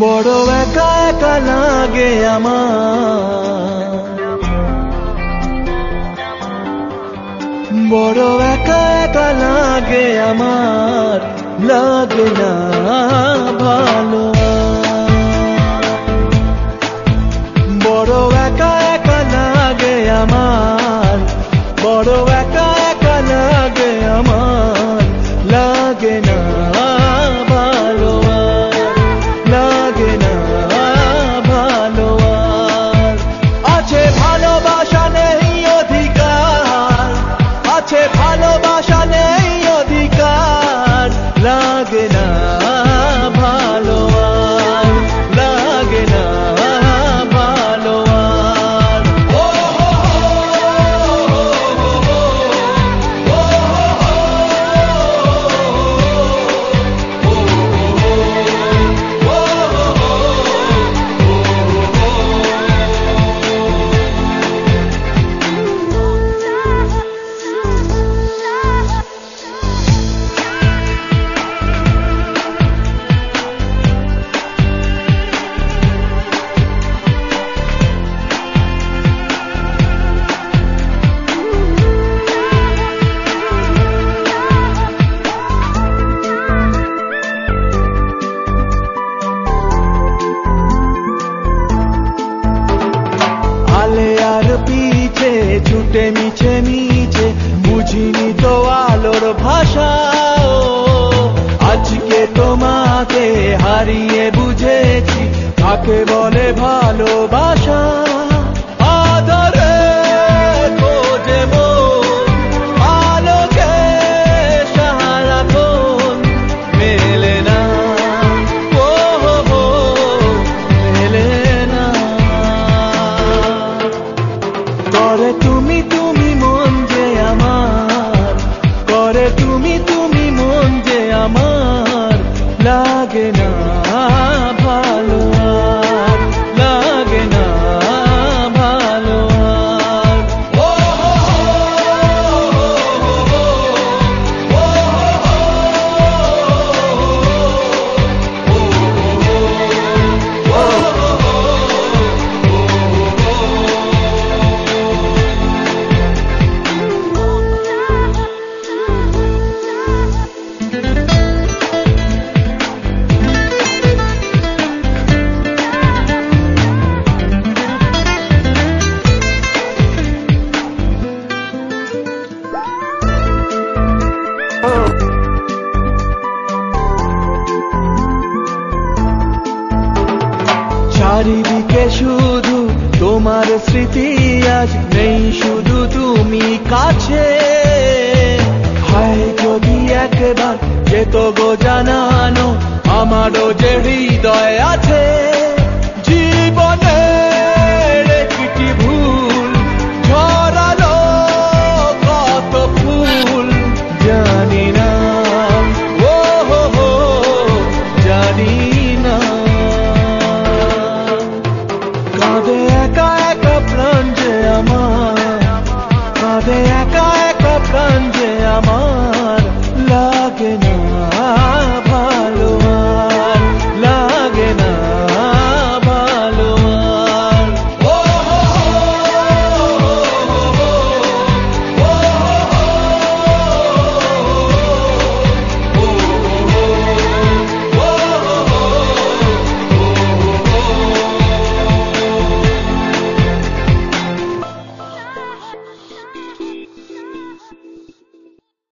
বড় একা একা লাগে আমার, বড় একা একা লাগে আমার, লাগে না ভালো। বড় একা একা লাগে আমার, বড় একা একা লাগে আমার, লাগে না ভালো, লাগে না ভালো। আছে ভালোবাসা নেই অধিকার, আছে ভালোবাসা নেই অধিকার, লাগে না ভালো, লাগে না ভালো। পিছে ছুটে মিছে মিছে বুঝিনি তো আলোর ভাষা, আজকে তোমাকে হারিয়ে বুঝেছি কাকে বলে ভালোবাসা। আদরে খোঁজে মন আলোকে সারাক্ষণ, মেলে না ও মেলে না। করে তুমি তুমি মন যে আমার, করে তুমি তুমি মন যে আমার, লাগে না ভালো, লাগে না ভালো। চারিদিকে শুধু তোমার স্মৃতি, আজ নেই শুধু তুমি কাছে। হায় যদি একবার যেত গো জানানো আমারও যে হৃদয় আছে, জীবনে